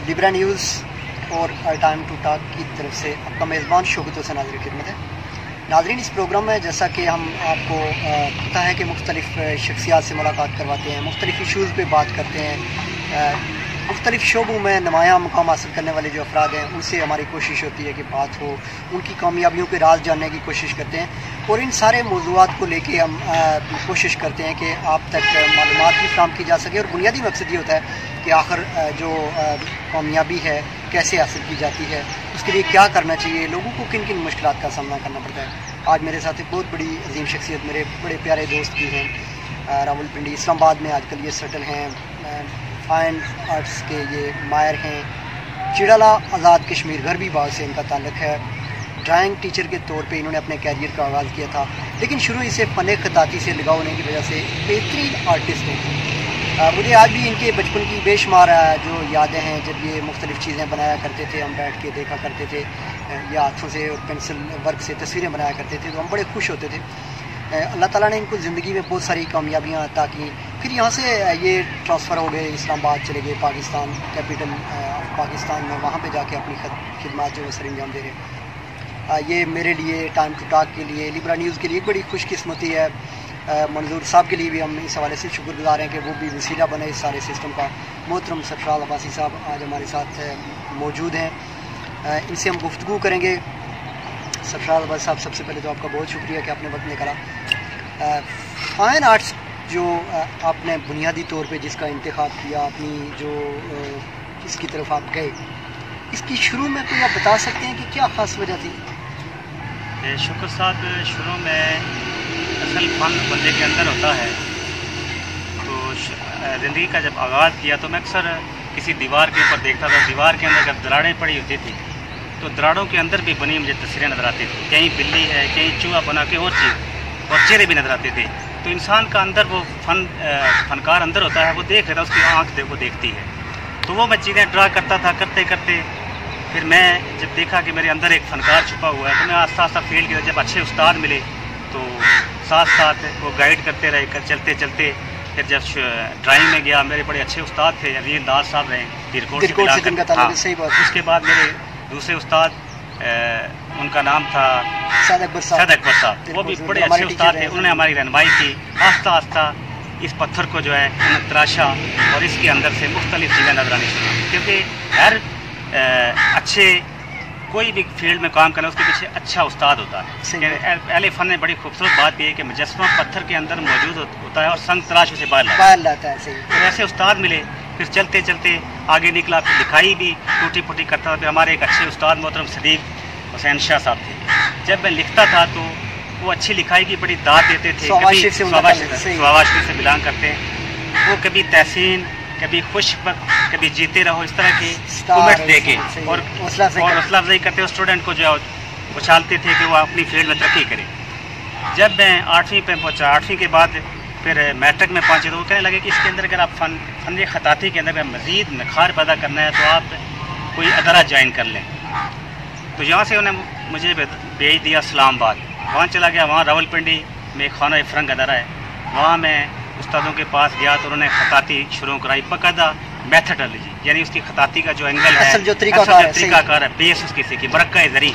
Libra news और time to talk की तरफ से आपका मेज़बान शौकत हुसैन हाज़िर खिदमत है। नाज़रीन, इस प्रोग्राम में जैसा कि हम आपको पता है कि मुख्तलिफ़ शख्सियात से मुलाकात करवाते हैं, मुख्तलिफ़ इशूज़ पे बात करते हैं, मुख्तलिफ़ शोबों में नुमायाँ मुकाम हासिल करने वाले जो अफराद हैं उनसे हमारी कोशिश होती है कि बात हो, उनकी कामयाबियों के राज जानने की कोशिश करते हैं और इन सारे मौज़ूआत को लेके हम कोशिश करते हैं कि आप तक मालूमात भी फराहम की जा सके। और बुनियादी मकसद ये होता है कि आखिर जो कामयाबी है कैसे हासिल की जाती है, उसके लिए क्या करना चाहिए, लोगों को किन किन मुश्किलात का सामना करना पड़ता है। आज मेरे साथ एक बहुत बड़ी अजीम शख्सियत, मेरे बड़े प्यारे दोस्त भी हैं, रावलपिंडी इस्लामाबाद में आजकल ये सेटल हैं, फाइन आर्ट्स के ये माहिर हैं। चिड़ाला आज़ाद कश्मीर गरबी बाग से इनका ताल्लुक़ है। ड्राइंग टीचर के तौर पे इन्होंने अपने कैरियर का आगाज़ किया था, लेकिन शुरू इसे फ़न ख़ताती से लगाव होने की वजह से बेहतरीन आर्टिस्ट हैं। मुझे आज भी इनके बचपन की बेशुमार जो यादें हैं, जब ये मुख्तलिफ़ चीज़ें बनाया करते थे, हम बैठ के देखा करते थे या हाथों से और पेंसिल वर्क से तस्वीरें बनाया करते थे, तो हम बड़े खुश होते थे। अल्लाह ताला ने इनको ज़िंदगी में बहुत सारी कामयाबियाँ अता की। फिर यहाँ से ये ट्रांसफ़र हो गए, इस्लामाबाद चले गए, पाकिस्तान, कैपिटल पाकिस्तान में, वहाँ पे जाके अपनी खिदमत जो है सर अंजाम दे रहे। ये मेरे लिए, टाइम टू टॉक के लिए, लिब्रा न्यूज़ के लिए बड़ी खुशकिस्मती है। मंजूर साहब के लिए भी हम इस हवाले से शुक्रगुजार हैं कि वो भी वसीला बने इस सारे सिस्टम का। मोहतरम सरफराज अब्बासी साहब आज हमारे साथ मौजूद हैं, इनसे हम गुफ्तगू करेंगे। सरफराज अब्बासी साहब, सबसे पहले तो आपका बहुत शुक्रिया कि आपने वक्त निकाला। फाइन आर्ट्स जो आपने बुनियादी तौर पे जिसका इंतखाब किया, अपनी जो इसकी तरफ आप गए, इसकी शुरू में कोई आप बता सकते हैं कि क्या ख़ास वजह थी? शुक्र साहब, शुरू में असल फ़न बंदे के अंदर होता है, तो ज़िंदगी का जब आगाज़ किया तो मैं अक्सर किसी दीवार के ऊपर देखता था। दीवार के अंदर जब दरारें पड़ी होती थी तो दरारों के अंदर भी बनी मुझे तस्वीरें नज़र आती थी। कहीं बिल्ली है, कहीं चूहा बना के और चीज़, और चेहरे भी नज़र आते थे। तो इंसान का अंदर वो फनकार अंदर होता है, वो देख लेता है, उसकी आँख वो देखती है। तो वो मैं चीज़ें ड्रा करता था, करते करते फिर मैं जब देखा कि मेरे अंदर एक फ़नकार छुपा हुआ है, तो मैं आस्ता आस्ता फील किया। जब अच्छे उस्ताद मिले तो साथ साथ वो गाइड करते रहे, चलते चलते फिर जब ड्राइंग में गया, मेरे बड़े अच्छे उस्ताद थे, अजील दास साहब रहे, पीरकोट से बिलोंग करते हैं। सही बात। उसके बाद मेरे दूसरे उस्ताद, उनका नाम था सैयद अकबर साहब, वो भी बड़े अच्छे उस्ताद थे। उन्होंने हमारी रहनुमाई की। आस्ता आस्ता इस पत्थर को जो है उन्होंने तराशा और इसके अंदर से मुख्तलिफ चीज़ें नजर आनी शुरू हुई, क्योंकि हर अच्छे कोई भी फील्ड में काम करना उसके पीछे अच्छा उस्ताद होता है। अहले फ़न में बड़ी खूबसूरत बात यह है कि मुजस्समा पत्थर के अंदर मौजूद होता है और संग तराश उसे बाहर लाता है। तो ऐसे उस्ताद मिले, फिर चलते चलते आगे निकला, फिर लिखाई भी टूटी फूटी करता था। फिर हमारे एक अच्छे उस्ताद मोहतरम सदीक हुसैन शाह साहब थे। जब मैं लिखता था तो वो अच्छी लिखाई की बड़ी दाद देते थे। स्वावाशी से बिलोंग करते हैं। वो कभी तहसीन, कभी खुश, कभी जीते रहो, इस तरह के कमेंट्स दे के और हौसला अफजाई करते हुए स्टूडेंट को जो उछालते थे कि वो अपनी फील्ड में तरक्की करे। जब मैं 8वीं पे पहुँचा, 8वीं के बाद फिर मैट्रिक में पहुँचे, तो वो कहने लगे कि इसके अंदर अगर आप फ़न ख़ताती के अंदर मज़ीद निखार पैदा करना है तो आप कोई अदारा ज्वाइन कर लें। तो यहाँ से उन्हें मुझे भेज दिया इस्लामाबाद। वहाँ चला गया। वहाँ रावलपिंडी में खाना फ़रंग अदारा है, वहाँ मैं उस्तादों के पास गया तो उन्होंने ख़ताती शुरू कराई, बाकायदा मेथडोलॉजी, यानी उसकी ख़ताती का जो एंगल है, जो तरीक़ाकार है, बेस उसकी सीखी, मरक्का ज़री,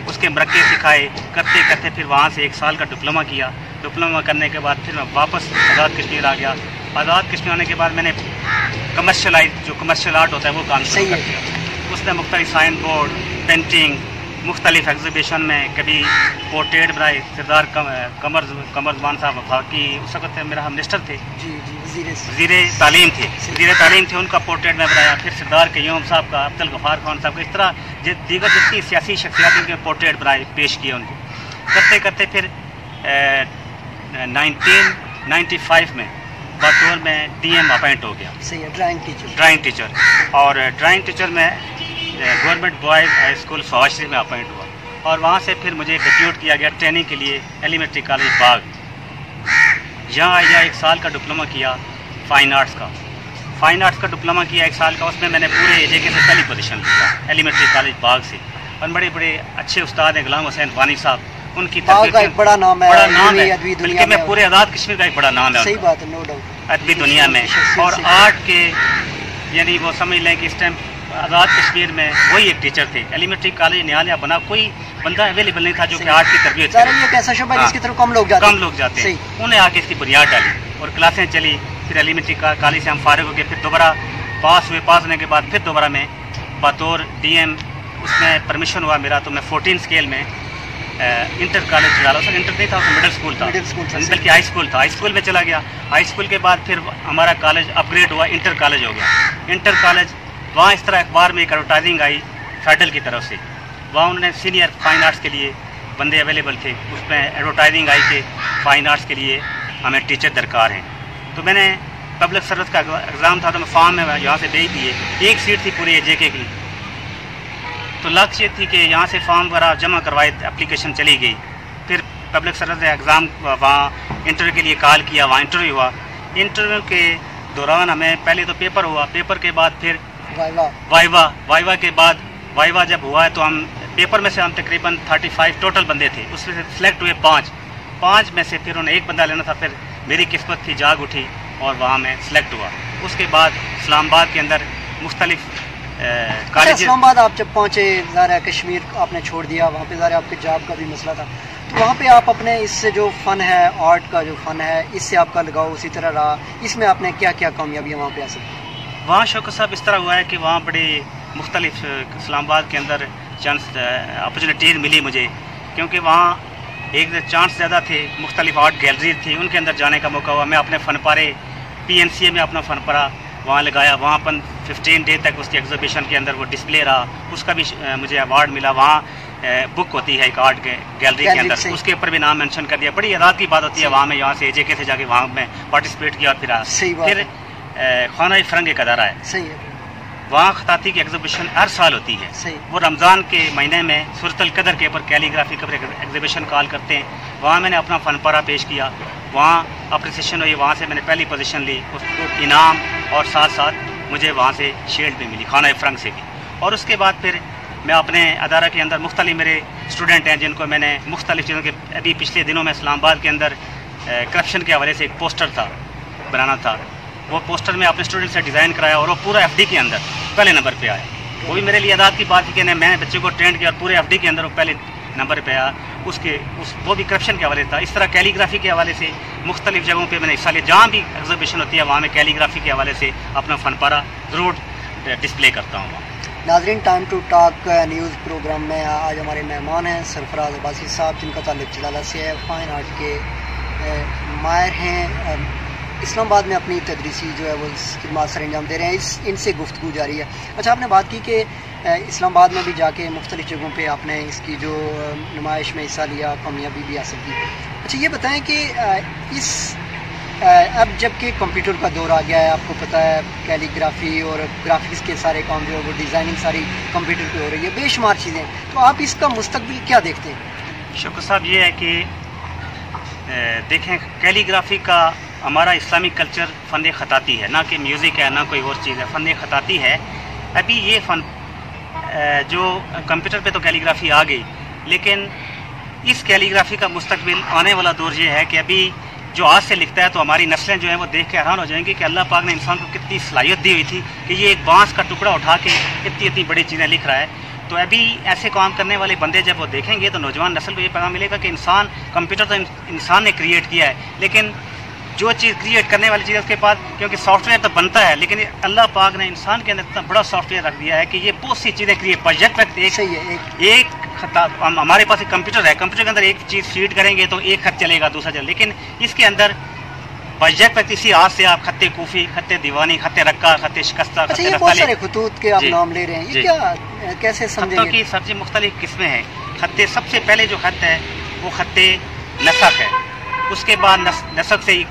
उसके मरक्के सिखाए। करते करते फिर वहाँ से 1 साल का डिप्लोमा किया। डिप्लोमा करने के बाद फिर मैं वापस आज़ाद कश्मीर आ गया। आज़ाद कश्मीर आने के बाद मैंने कमर्शियल आर्ट होता है वो काम शुरू कर दिया। उसने मुख्तलिफ साइन बोर्ड, पेंटिंग, मुख्तलिफ एग्जीबिशन में कभी पोर्ट्रेट बनाए। सरदार कमरजमान साहब वफाकी उस वक्त मेरा हम मिनिस्टर थे, वज़ीर तालीम थे, उनका पोर्ट्रेट में बनाया। फिर सरदार क़य्यूम साहब का, अब्दुल गफ़ार खान साहब का, इस तरह दीगर जितनी सियासी शख्सियात के पोर्ट्रेट बनाए, पेश किए उनको। करते करते फिर 1995 में बतौर में DM अपॉइंट हो गया, ड्राइंग टीचर। और ड्राइंग टीचर में गवर्नमेंट बॉयज़ हाई स्कूल स्वावाशी में अपॉइंट हुआ और वहाँ से फिर मुझे डिप्यूट किया गया ट्रेनिंग के लिए एलिमेंट्री कॉलेज बाग। यहाँ आया 1 साल का डिप्लोमा किया फ़ाइन आर्ट्स का डिप्लोमा किया 1 साल का। उसमें मैंने पूरे एजेके से पहली पोजीशन लिया एलिमेंट्री कॉलेज बाग से। और बड़े बड़े अच्छे उस्ताद हैं, गुलाम हुसैन वानी साहब, उनकी बड़ा नाम है, बल्कि मैं पूरे आज़ाद कश्मीर का एक बड़ा नाम है, सही बात है, नो डाउट, अदबी दुनिया में। और आर्ट के यानी वो समझ लें कि इस टाइम आज़ाद कश्मीर में वही एक टीचर थे। एलिमेंट्री कॉलेज नया बना, कोई बंदा अवेलेबल नहीं था जो कि आर्ट की तरबियत करे। ये कैसा शोबा है जिसकी तरफ कम लोग जाते हैं, उन्हें आके इसकी बुनियाद डाली और क्लासें चली। फिर एलिमेंट्री कॉलेज से हम फारिग हो गए, फिर दोबारा पास हुए। पास होने के बाद फिर दोबारा मैं बतौर DM उसमें परमिशन हुआ मेरा, तो मैं 14 स्केल में इंटर कॉलेज डाला। सर इंटर नहीं था, उसमें मिडिल स्कूल था, बल्कि हाई स्कूल था। हाई स्कूल में चला गया। हाई स्कूल के बाद फिर हमारा कॉलेज अपग्रेड हुआ, इंटर कॉलेज हो गया। इंटर कॉलेज वहाँ इस तरह अखबार में एक एडवर्टाइजिंग आई फेडरल की तरफ से, वहाँ उन्होंने सीनियर फाइन आर्ट्स के लिए बंदे अवेलेबल थे, उसमें एडवर्टाइजिंग आई कि फाइन आर्ट्स के लिए हमें टीचर दरकार हैं। तो मैंने पब्लिक सर्विस का एग्ज़ाम था, तो मैं फॉर्म में यहाँ से भेज दिए। एक सीट थी पूरी JK की, तो लक्ष्य थी कि यहाँ से फॉर्म वगैरह जमा करवाए, एप्लीकेशन चली गई। फिर पब्लिक सर्विस एग्ज़ाम वहाँ इंटरव्यू के लिए कॉल किया, वहाँ इंटरव्यू हुआ। इंटरव्यू के दौरान हमें पहले तो पेपर हुआ, पेपर के बाद फिर वाइवा के बाद वाइवा जब हुआ है तो हम पेपर में से हम तकरीबन 35 टोटल बंदे थे, उसमें से सिलेक्ट हुए 5 में से फिर उन्हें एक बंदा लेना था। फिर मेरी किस्मत थी, जाग उठी और वहाँ मैं सिलेक्ट हुआ। उसके बाद इस्लामाबाद के अंदर मुख्तलिफ कॉलेज। इस्लामाबाद आप जब पहुँचे, ज़ाहिर है कश्मीर आपने छोड़ दिया, वहाँ पे ज़ाहिर आपके जॉब का भी मसला था, तो वहाँ पे आप अपने इससे जो फ़न है, आर्ट का जो फ़न है, इससे आपका लगाव उसी तरह रहा। इसमें आपने क्या क्या कामयाबियाँ वहाँ पे हासिल की? वहाँ शौकत साहब इस तरह हुआ है कि वहाँ बड़े मुख्तलिफ इस्लामाबाद के अंदर चांस अपॉर्चुनिटीज़ मिली मुझे, क्योंकि वहाँ एक चांस ज़्यादा थे, मुख्तलिफ आर्ट गैलरी थी, उनके अंदर जाने का मौका हुआ। मैं अपने फ़नपारे PNCA में अपना फ़नपारा वहाँ लगाया। वहाँ अपन 15 डे तक उसकी एग्जीबिशन के अंदर वो डिस्प्ले रहा, उसका भी मुझे अवार्ड मिला। वहाँ बुक होती है एक आर्ट गैलरी के अंदर, उसके ऊपर भी नाम मेंशन कर दिया। बड़ी याद की बात होती है। वहाँ मैं यहाँ से JK से जाके वहाँ मैं पार्टिसिपेट किया। फिर खाना फरंग एक अदारा है, सही है, वहाँ खताती की एग्जीबिशन हर साल होती है। वो रमज़ान के महीने में सूरतुल कदर के ऊपर कैलीग्राफी का एग्जीबिशन कॉल करते हैं। वहाँ मैंने अपना फनपारा पेश किया, वहाँ अप्रिसिएशन हुई, वहाँ से मैंने पहली पोजीशन ली, उसको इनाम और साथ साथ मुझे वहाँ से शील्ड भी मिली, खाना फरंग से भी। और उसके बाद फिर मैं अपने अदारा के अंदर मुख्तलिफ मेरे स्टूडेंट हैं जिनको मैंने मुख्तलिफ चीज़ों के, अभी पिछले दिनों में इस्लामाबाद के अंदर करप्शन के हवाले से एक पोस्टर था बनाना था, वो पोस्टर में अपने स्टूडेंट से डिज़ाइन कराया और वो पूरा FD के अंदर पहले नंबर पे आया। वो भी मेरे लिए याद की बात थी कि मैंने बच्चे को ट्रेंड किया और पूरे FD के अंदर वो पहले नंबर पे आया। वो भी करप्शन के हवाले था। इस तरह कैलीग्राफी के हवाले से मुख्तलिफ जगहों पे मैंने हिस्सा लिया। जहाँ भी एग्जीबिशन होती है वहाँ मैं कैलीग्राफी के हवाले से अपना फनपारा ज़रूर डिस्प्ले करता हूँ। नाज़रीन, time to talk news program में आज हमारे मेहमान हैं सरफराज अब्बासी साहब, जिनका ताल्लुक जलाला से है। फ़ाइन आर्ट के माहिर हैं, इस्लामाबाद में अपनी तदरीसी जो है वो खिदमत सर अंजाम दे रहे हैं। इनसे गुफ्तगू जारी है। अच्छा, आपने बात की कि इस्लामाबाद में भी जाके मुख्तलिफ जगहों पे आपने इसकी जो नुमाइश में हिस्सा लिया, कामयाबी भी हासिल की। अच्छा, ये बताएं कि अब जबकि कंप्यूटर का दौर आ गया है, आपको पता है कैलीग्राफी और ग्राफिक्स के सारे काम जो है वो डिज़ाइनिंग सारी कंप्यूटर पे हो रही है, बेशुमार चीज़ें, तो आप इसका मुस्तकबिल क्या देखते हैं? शुक्र साहब, ये है कि देखें, कैलीग्राफी का हमारा इस्लामिक कल्चर फ़न ख़ताती है, ना कि म्यूज़िक है, ना कोई और चीज़ है, फ़न ख़ताती है। अभी ये फ़न जो कंप्यूटर पे तो कैलीग्राफी आ गई, लेकिन इस कैलीग्राफी का मुस्तकबिल आने वाला दौर ये है कि अभी जो आज से लिखता है तो हमारी नस्लें जो हैं वो देख के हैरान हो जाएंगी कि अल्लाह पाक ने इंसान को कितनी सलाहियत दी हुई थी कि ये एक बांस का टुकड़ा उठा के इतनी इतनी बड़ी चीज़ें लिख रहा है। तो अभी ऐसे काम करने वाले बंदे जब वो देखेंगे तो नौजवान नस्ल को ये पैगाम मिलेगा कि इंसान, कंप्यूटर तो इंसान ने क्रिएट किया है, लेकिन जो चीज़ क्रिएट करने वाली चीज़ है उसके पास, क्योंकि सॉफ्टवेयर तो बनता है, लेकिन अल्लाह पाक ने इंसान के अंदर इतना बड़ा सॉफ्टवेयर रख दिया है कि ये बहुत सी चीज़ें क्रिएट प्रोजेक्ट रखते हैं। एक हमारे पास एक कंप्यूटर है, कंप्यूटर के अंदर एक चीज़ फीड करेंगे तो एक खत चलेगा, दूसरा चलेगा, लेकिन इसके अंदर प्रोजेक्ट रखते इसी आज से आप खत्ते कूफी, खत्ते दीवानी, खत्ते रक्का, खत्ते शिकस्ता, खत्ते रस्ताले, खतूत के आप नाम ले रहे हैं, ये क्या कैसे समझेंगे? खत्तों की सबसे मुख्तलिफ किस्में हैं। खत्ते, सबसे पहले जो खत है वो खत्ते नसक है, उसके बाद नसक से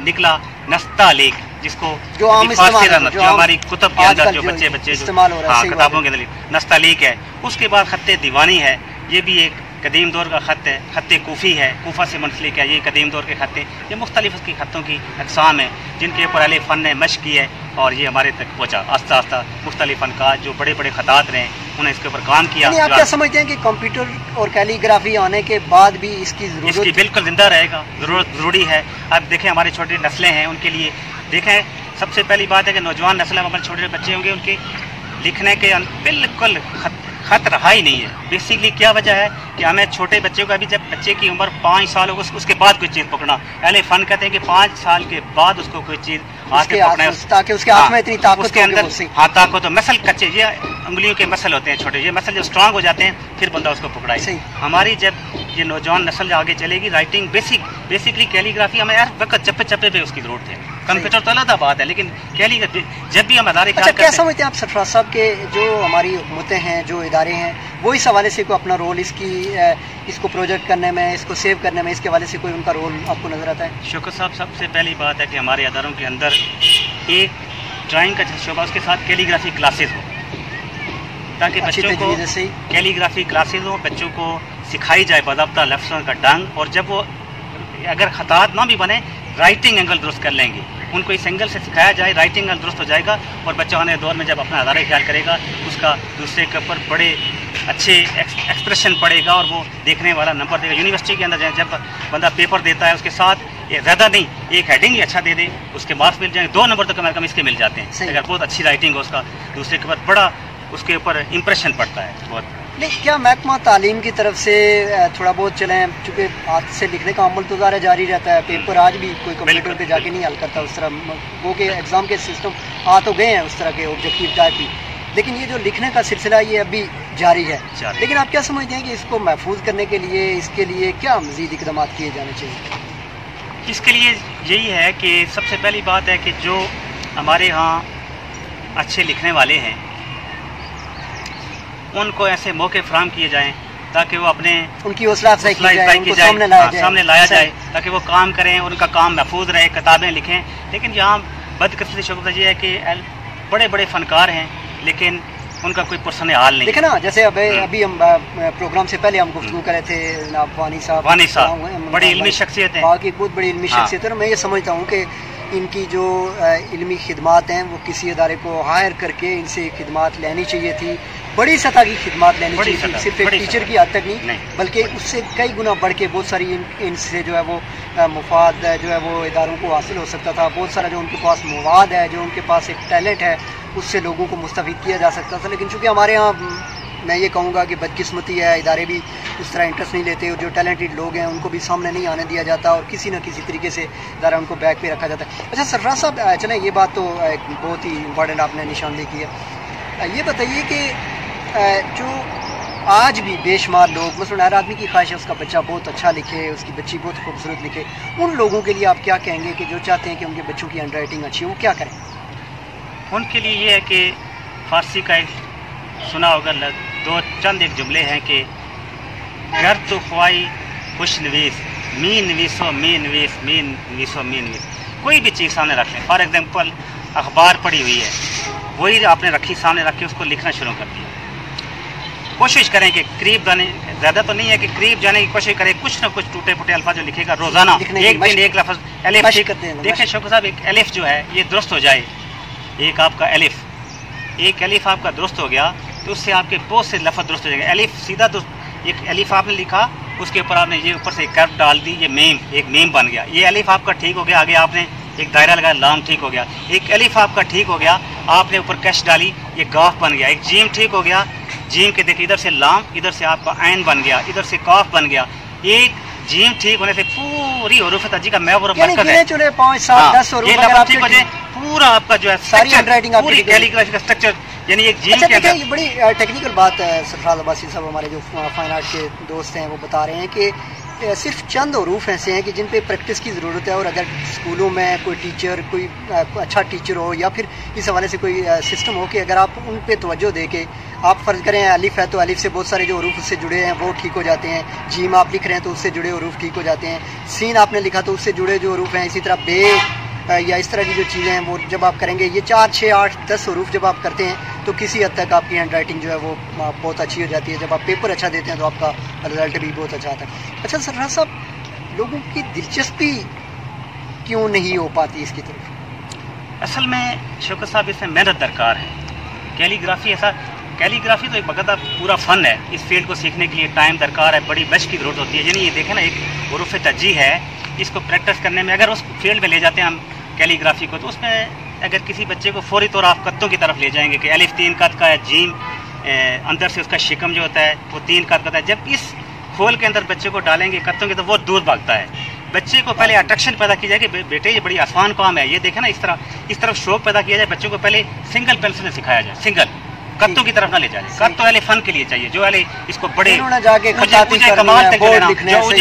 निकला नस्तालेख, जिसको जो हमारी कुतुब के अंदर जो बच्चे किताबों के अंदर नस्तालेख है। उसके बाद खत्ते दीवानी है, ये भी एक कदीम दौर का ख़त है। खत्ते कूफ़ी है, कूफा से मुंसलिक है, ये कदीम दौर के खत्ते। ये मुख्तलिफ उसकी खत्तों की अक़साम है जिनके ऊपर अहले फ़न ने मशक़ की है और ये हमारे तक पहुँचा। आस्ता आस्ता मुख्तलिफ फ़नकार जो बड़े बड़े ख़तात रहे उन्हें इसके ऊपर काम किया। आप क्या समझते हैं कि कंप्यूटर और कैलीग्राफी आने के बाद भी इसकी बिल्कुल ज़िंदा रहेगा, ज़रूरी है। अब देखें, हमारे छोटे नस्लें हैं, उनके लिए देखें, सबसे पहली बात है कि नौजवान नस्ल हमारे छोटे बच्चे होंगे, उनके लिखने के बिल्कुल खत रहा ही नहीं है। बेसिकली क्या वजह है कि हमें छोटे बच्चों का भी, जब बच्चे की उम्र 5 साल हो उसके बाद कोई चीज़ पकड़ना, पहले फ़न कहते हैं कि 5 साल के बाद उसको कोई चीज़ आके पकड़ना, ताकि उसके हाथ में इतनी ताकत, उसके अंदर हाँ ताकत हो। मसल कच्चे, ये उंगलियों के मसल होते हैं छोटे, ये मसल जब स्ट्रांग हो जाते हैं फिर बंदा उसको पकड़ाए। हमारी जब ये नौजवान नस्ल आगे चलेगी, राइटिंग बेसिकली कैलीग्राफी हमें हर वक्त चप्पे चप्पे पे उसकी ज़रूरत है। कंप्यूटर तो अलग बात है, लेकिन कैलीग्राफी जब भी हम अदारे क्या समझते हैं आप सरफराज साहब के जो हमारी हुकूमतें हैं, जो इदारे हैं, वो इस हवाले से कोई अपना रोल इसको प्रोजेक्ट करने में, इसको सेव करने में, इसके हवाले से कोई उनका रोल आपको नज़र आता है? शुक्र साहब, सबसे पहली बात है कि हमारे अदारों के अंदर एक ड्राइंग का शोबा, उसके साथ कैलीग्राफी क्लासेज हो, ताकि बच्चों को कैलीग्राफी क्लासेज हो, बच्चों को सिखाई जाए बाज़ाब्ता लफ्ज़ों का ढंग, और जब वो अगर खतात ना भी बने राइटिंग एंगल दुरुस्त कर लेंगे, उनको इस एंगल से सिखाया जाए, राइटिंग एंगल दुरुस्त हो जाएगा, और बच्चा आने दौर में जब अपना अदारे ख्याल करेगा उसका दूसरे के ऊपर बड़े अच्छे एक्सप्रेशन पड़ेगा और वो देखने वाला नंबर देगा। यूनिवर्सिटी के अंदर जब बंदा पेपर देता है उसके साथ ज़्यादा नहीं, एक हेडिंग ही अच्छा दे दे, उसके मार्क्स मिल जाएंगे, 2 नंबर तो कम से कम इसके मिल जाते हैं। अगर बहुत अच्छी राइटिंग हो उसका, दूसरे के ऊपर बड़ा उसके ऊपर इम्प्रेशन पड़ता है बहुत। नहीं, क्या महकमा तालीम की तरफ से थोड़ा बहुत चलें, चूँकि हाथ से लिखने का अमल तो ज़्यादा जारी रहता है, पेपर आज भी कोई कंप्यूटर पे जाके नहीं हल करता उस तरह, वो के एग्ज़ाम के सिस्टम आ तो गए हैं उस तरह के ऑब्जेक्टिव टाइप की, लेकिन ये जो लिखने का सिलसिला ये अभी जारी है। लेकिन आप क्या समझते हैं कि इसको महफूज करने के लिए, इसके लिए क्या मज़ीद इक़दाम किए जाने चाहिए? इसके लिए यही है कि सबसे पहली बात है कि जो हमारे यहाँ अच्छे लिखने वाले हैं उनको ऐसे मौके फराहम किए जाएं ताकि वो अपने उनकी हौसला अफजाई की जाए, सामने लाया जाए ताकि वो काम करें, उनका काम महफूज रहे, किताबें लिखें। लेकिन यहाँ बदकिस्मती शुक्र ये है कि बड़े बड़े फनकार हैं लेकिन उनका कोई पुरसने हाल नहीं। देखे ना, जैसे अभी हम प्रोग्राम से पहले हम गुफ्तगू कर रहे थे जनाब वानी साहब बड़ी इल्मी शख्सियत है, बाकी बहुत बड़ी इल्मी शख्सियत है, और मैं ये समझता हूँ कि इनकी जो इल्मी खिदमात हैं वो किसी अदारे को हायर करके इनसे खिदमात लेनी चाहिए थी, बड़ी सतह की खिदमात लेनी चाहिए थी, सिर्फ एक टीचर की हद तक नहीं, बल्कि उससे कई गुना बढ़ के बहुत सारी इनसे जो है वो मुफाद जो है वो इदारों को हासिल हो सकता था। बहुत सारा जो उनके पास मवाद है, जो उनके पास एक टैलेंट है, उससे लोगों को मुस्तफ़ीद किया जा सकता था। लेकिन चूँकि हमारे यहाँ मैं ये कहूँगा कि बदकिस्मती है, इदारे भी उस तरह इंटरेस्ट नहीं लेते, और जो टैलेंटेड लोग हैं उनको भी सामने नहीं आने दिया जाता, और किसी न किसी तरीके से इदारा उनको बैक पे रखा जाता है। अच्छा सरफराज साहब, चलें ये बात तो एक बहुत ही इंपॉर्टेंट आपने निशानदेही की है, ये बताइए कि जो आज भी बेशुमार लोग, मसलन हर आदमी की ख्वाहिश है उसका बच्चा बहुत अच्छा लिखे, उसकी बच्ची बहुत खूबसूरत लिखे, उन लोगों के लिए आप क्या कहेंगे कि जो चाहते हैं कि उनके बच्चों की हैंड राइटिंग अच्छी हो, वो क्या करें? उनके लिए ये है कि फ़ारसी का एक सुना होगा चंद एक जुमले हैं कि घर तो ख्वाही खुश नवीस, मीन नवीसो मीन नवीस, मीन नवीसो मीन नवीस। कोई भी चीज़ सामने रख लें, फॉर एग्जांपल अखबार पड़ी हुई है, वही आपने रखी सामने रखी, उसको लिखना शुरू कर दिया। कोशिश करें कि करीब जाने, ज़्यादा तो नहीं है कि करीब जाने की कोशिश करें, कुछ ना कुछ टूटे फूटे अल्फाज जो लिखेगा रोज़ाना, एक दिन एक लफ्ज़ अलिफ देखें शौकत साहब, एक अलिफ जो है ये दुरुस्त हो जाए, एक आपका एक अलिफ आपका दुरुस्त हो गया तो उससे आपके बहुत से लफ्ज़ दुरुस्त हो जाएंगे। अलिफ सीधा एक अलिफ आपने लिखा, उसके ऊपर आपने ये ऊपर से कर्व डाल दी, ये एक मीम बन गया, ये अलिफ आपका ठीक हो गया, आगे आपने एक दायरा लगाया, लाम ठीक हो गया, एक अलिफ आपका ठीक हो गया, आपने ऊपर कैश डाली, ये गाफ बन गया, एक जीम ठीक हो गया, जीम के देखिए इधर से लाम, इधर से आपका ऐन बन गया, इधर से काफ बन गया। एक जीम ठीक होने से पूरी हुरूफ तजी का मैं बरकत है, 5, 7, 10 ये ठीक हो जाए, पूरा आपका जो है सारी हैंडराइटिंग पूरी कैलीग्राफी का स्ट्रक्चर, यानी एक जीम के अंदर। ये बड़ी टेक्निकल बात है सरफराज अब्बासी साहब, हमारे जो फाइन आर्ट के दोस्त हैं वो बता रहे हैं कि सिर्फ चंद हरूफ ऐसे हैं कि जिन पे प्रैक्टिस की ज़रूरत है, और अगर स्कूलों में कोई टीचर, कोई अच्छा टीचर हो, या फिर इस हवाले से कोई सिस्टम हो कि अगर आप उन पे तवज्जो दे के आप फ़र्ज़ करें अलिफ है तो अलिफ से बहुत सारे जो हरूफ उससे जुड़े हैं वो ठीक हो जाते हैं, जीम आप लिख रहे हैं तो उससे जुड़े हरूफ ठीक हो जाते हैं, सीन आपने लिखा तो उससे जुड़े जो हरूफ हैं, इसी तरह बे या इस तरह की जो चीज़ें हैं वो जब आप करेंगे, ये 4, 6, 8, 10 हरूफ जब आप करते हैं तो किसी हद तक आपकी हैंड राइटिंग जो है वो बहुत अच्छी हो जाती है। जब आप पेपर अच्छा देते हैं तो आपका रिजल्ट भी बहुत अच्छा आता है। अच्छा सरफराज साहब, लोगों की दिलचस्पी क्यों नहीं हो पाती इसकी तरफ? असल में शौकत साहब, इसमें मेहनत दरकार है। कैलीग्राफी तो एक बकायदा पूरा फ़न है, इस फील्ड को सीखने के लिए टाइम दरकार है, बड़ी मशक़ की ज़रूरत होती है। यानी ये देखें ना, एक हुरूफ तजी है, इसको प्रैक्टिस करने में अगर उस फील्ड में ले जाते हैं हम कैलीग्राफी को, तो उसमें अगर किसी बच्चे को फौरी तौर आप कत्तों की तरफ ले जाएंगे कि अलिफ 3 कत का है, जीम अंदर से उसका शिकम जो होता है वो 3 कत का है, जब इस खोल के अंदर बच्चे को डालेंगे कत्तों के तो वो दूर भागता है। बच्चे को पहले अट्रैक्शन पैदा की जाए कि बेटे ये बड़ी आसान काम है, ये देखे ना, इस तरफ शौक पैदा किया जाए। बच्चों को पहले सिंगल पेंसिल में सिखाया जाए, सिंगल कत्तों की तरफ ना ले जाए। कत्त तो फन के लिए चाहिए, जो वाले इसको बड़े मुझे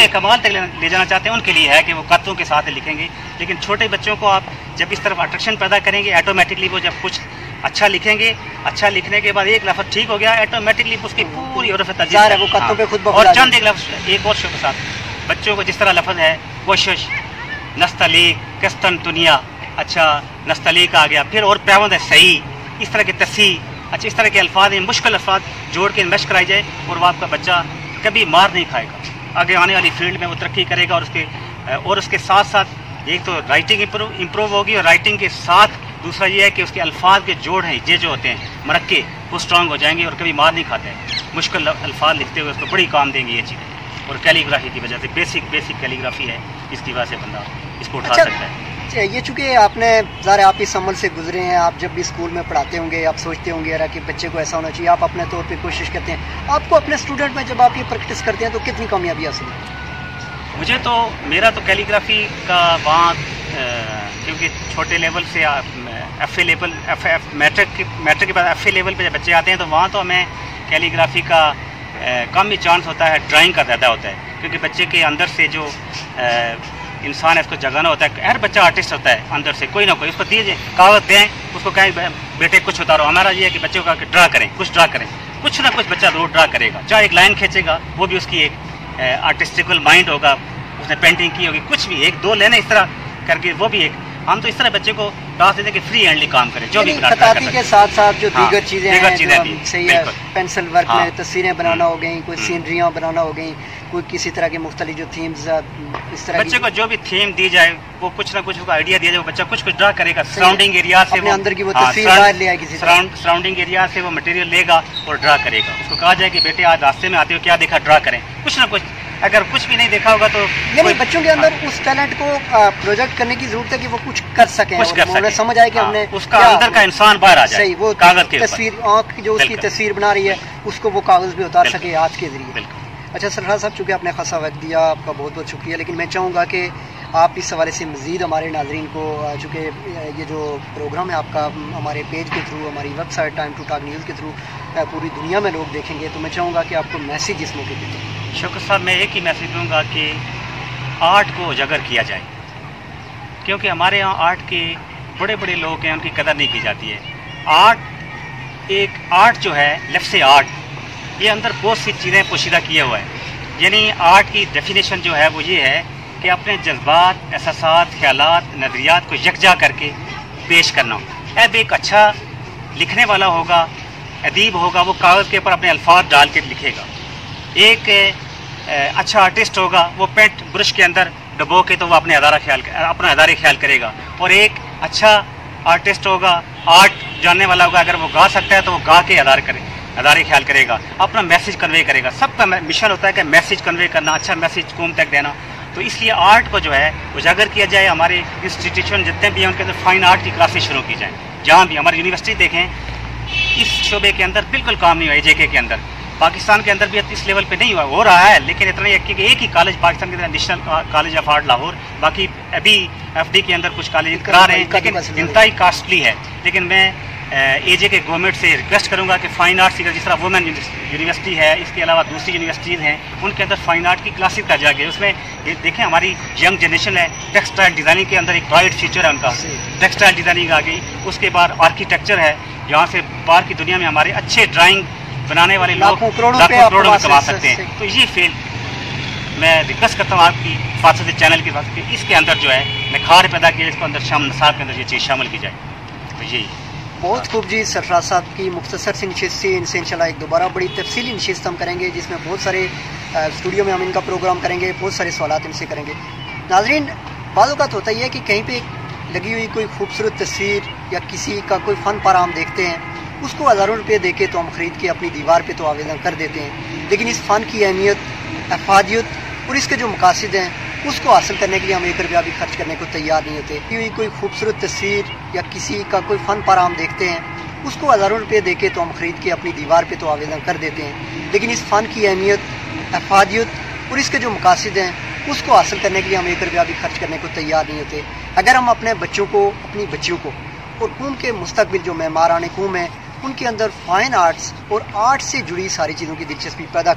कमाल तक ले जाना चाहते हैं उनके लिए है कि वो कत्तों के साथ लिखेंगे। लेकिन छोटे बच्चों को आप जब इस तरफ अट्रैक्शन पैदा करेंगे, ऑटोमेटिकली वो जब कुछ अच्छा लिखेंगे, अच्छा लिखने के बाद एक लफ्ज़ ठीक हो गया, ऑटोमेटिकली उसकी पूरी और चंद एक और शो के साथ बच्चों को जिस तरह लफ्ज़ है कोशिश, नस्तलीक, कस्तन दुनिया, अच्छा नस्तलीक आ गया, फिर और पैवंद है सही, इस तरह के तसी, अच्छा इस तरह के अल्फाज, मुश्किल अल्फाज जोड़ के मशक कराई जाए और वो आपका बच्चा कभी मार नहीं खाएगा, आगे आने वाली फील्ड में वो तरक्की करेगा। और उसके साथ साथ एक तो राइटिंग इम्प्रूव होगी, और राइटिंग के साथ दूसरा ये है कि उसके अल्फाज के जोड़ हैं ये जो होते हैं मरक्के, वो स्ट्रांग हो जाएंगे और कभी मार नहीं खाते हैं। मुश्किल अल्फाज लिखते हुए उसको बड़ी काम देंगे ये चीज़ें। और कैलीग्राफी की वजह से बेसिक कैलीग्राफी है, इसकी वजह से बंदा इसको उठा सकता है। ये चूँकि आपने ज़रा आप इस अमल से गुजरे हैं, आप जब भी स्कूल में पढ़ाते होंगे आप सोचते होंगे यार कि बच्चे को ऐसा होना चाहिए, आप अपने तौर पे कोशिश करते हैं। आपको अपने स्टूडेंट में जब आप ये प्रैक्टिस करते हैं तो कितनी कामयाबी हासिल है? मुझे तो मेरा तो कैलीग्राफी का वहाँ क्योंकि छोटे लेवल से FA लेवल मैट्रिक के बाद FA लेवल पे जब बच्चे आते हैं तो वहाँ तो हमें कैलीग्राफी का कम ही चांस होता है, ड्राइंग का ज़्यादा होता है। क्योंकि बच्चे के अंदर से जो इंसान है उसको जगाना होता है। हर बच्चा आर्टिस्ट होता है अंदर से, कोई ना कोई। उसको दीजिए कागज़ दें, उसको कहें बेटे कुछ उतारो। हमारा ये है कि बच्चों का ड्रा करें, कुछ ना कुछ बच्चा रोड ड्रा करेगा, चाहे एक लाइन खींचेगा, वो भी उसकी एक आर्टिस्टिकल माइंड होगा, उसने पेंटिंग की होगी, कुछ भी एक दो लेने इस तरह करके वो भी एक। हम तो इस तरह बच्चे को टास्क देते हैं कि फ्री हैंडली काम करें, जो भी खताती के साथ साथ जो दीगर चीज़ें हैं सही है, पेंसिल वर्क में तस्वीरें बनाना हो गई, कोई सीनरियाँ बनाना हो गई, कोई किसी तरह के मुख्तलिफ जो थीम्स इस तरह बच्चे को जो भी थीम दी जाए वो कुछ ना कुछ आइडिया दिया जाए, वो बच्चा कुछ ड्रा करेगा। सराउंडिंग एरिया से वो अंदर की वो तस्वीर बाहर ले आएगी, सराउंडिंग एरिया से वो मटेरियल लेगा और ड्रा करेगा। उसको कहा जाए कि बेटे आज रास्ते में आते हो क्या देखा, ड्रा करें कुछ ना कुछ। अगर कुछ भी नहीं देखा होगा तो यानी बच्चों के अंदर उस टैलेंट को प्रोजेक्ट करने की जरूरत है कि वो कुछ कर सकें, उन्हें समझ आए कि हमने उसका अंदर का इंसान बाहर आ जाए। सही, वो कागज की तस्वीर, आँख जो उसकी तस्वीर बना रही है उसको वो कागज भी उतार सके हाथ के जरिए। अच्छा सरफराज साहब, चूँकि आपने खासा वक्त दिया, आपका बहुत बहुत शुक्रिया। लेकिन मैं चाहूँगा कि आप इस हवाले से मज़ीद हमारे नाज़रीन को, चूँकि ये जो प्रोग्राम है आपका हमारे पेज के थ्रू, हमारी website time to talk news के थ्रू पूरी दुनिया में लोग देखेंगे, तो मैं चाहूँगा कि आपको मैसेज इस मौके पर दें। शुक्र साहब, मैं एक ही मैसेज दूँगा कि आर्ट को उजागर किया जाए, क्योंकि हमारे यहाँ आर्ट के बड़े बड़े लोग हैं, उनकी कदर नहीं की जाती है। आर्ट जो है, लफ्ज़ से आर्ट, ये अंदर बहुत सी चीज़ें पोशीदा किया हुआ है। यानी आर्ट की डेफिनेशन जो है वो ये है कि अपने जज्बात, एहसासात, ख्यालात, नज़रियात को यकजा करके पेश करना। अब एक अच्छा लिखने वाला होगा, अदीब होगा, वो कागज़ के ऊपर अपने अल्फाज डाल के लिखेगा। एक अच्छा आर्टिस्ट होगा, वो पेंट ब्रश के अंदर डबो के तो वो अपना अदारे ख्याल करेगा। और एक अच्छा आर्टिस्ट होगा, आर्ट जानने वाला होगा, अगर वो गा सकता है तो वो गा के अदारे ख्याल करेगा, अपना मैसेज कन्वे करेगा। सबका मिशन होता है कि मैसेज कन्वे करना, अच्छा मैसेज कौम तक देना। तो इसलिए आर्ट को जो है उजागर किया जाए। हमारे इंस्टीट्यूशन जितने भी हैं उनके अंदर फाइन आर्ट की क्लासेस शुरू की जाएँ। जहाँ भी हमारी यूनिवर्सिटी देखें, इस शोबे के अंदर बिल्कुल काम नहीं हुआ। JK के अंदर, पाकिस्तान के अंदर भी इस लेवल पे नहीं हुआ, हो रहा है, लेकिन इतना ही कि एक ही कॉलेज पाकिस्तान के अंदर, national college of art Lahore, बाकी अभी FD के अंदर कुछ कॉलेज करा रहे हैं, लेकिन इंतहाई कास्टली है। लेकिन मैं AJK गवर्नमेंट से रिक्वेस्ट करूंगा कि फ़ाइन आर्ट्स की जिस तरह वुमेन यूनिवर्सिटी है, इसके अलावा दूसरी यूनिवर्सिटीज़ हैं, उनके अंदर फ़ाइन आर्ट की क्लासेस का जाके उसमें देखें। हमारी यंग जनरेशन है, टेक्सटाइल डिज़ाइनिंग के अंदर एक ब्राइट फ्यूचर है उनका, टेक्सटाइल डिज़ाइनिंग आ गई। उसके बाद आर्किटेक्चर है, यहाँ से बाहर की दुनिया में हमारे अच्छे ड्राइंग बनाने वाले लोग लाखों करोड़ों में कमा सकते हैं। तो ये फील्ड मैं रिक्वेस्ट करता हूँ आपकी फासद चैनल के पास कि इसके अंदर जो है निखार पैदा किया, इसको अंदर नसाब के अंदर ये चीज़ शामिल की जाए। तो यही बहुत खूब जी। सरफराज साहब की मुख्तसर सी नशिस्त से इनसे इंशाल्लाह एक दोबारा बड़ी तफसीली नशिस्त हम करेंगे, जिसमें बहुत सारे स्टूडियो में हम इनका प्रोग्राम करेंगे, बहुत सारे सवालात इनसे करेंगे। नाज़रीन, बाज़ औक़ात होता ही है कि कहीं पे लगी हुई कोई खूबसूरत तस्वीर या किसी का कोई फ़न पारा हम देखते हैं, उसको हज़ारों रुपये दे के तो हम ख़रीद के अपनी दीवार पे तो आवेदन कर देते हैं। लेकिन इस फ़न की अहमियत, अफादियत और इसके जो मकासद हैं اس کو حاصل کرنے کے لیے ہم 1 روپیہ بھی خرچ کرنے کو تیار نہیں ہوتے. کوئی خوبصورت تصویر یا کسی کا کوئی فن پارا ہم دیکھتے ہیں، اس کو ہزاروں روپے دے کے تو ہم خرید کے اپنی دیوار پہ تو آویزن کر دیتے ہیں، لیکن اس فن کی اہمیت، افادیت اور اس کے جو مقاصد ہیں اس کو حاصل کرنے کے لیے ہم 1 روپیہ بھی خرچ کرنے کو تیار نہیں ہوتے. اگر ہم اپنے بچوں کو، اپنی بچیوں کو اور قوم کے مستقبل جو معماران قوم ہیں ان کے اندر فائن آرٹس اور آرٹ سے جڑی ساری چیزوں کی دلچسپی پیدا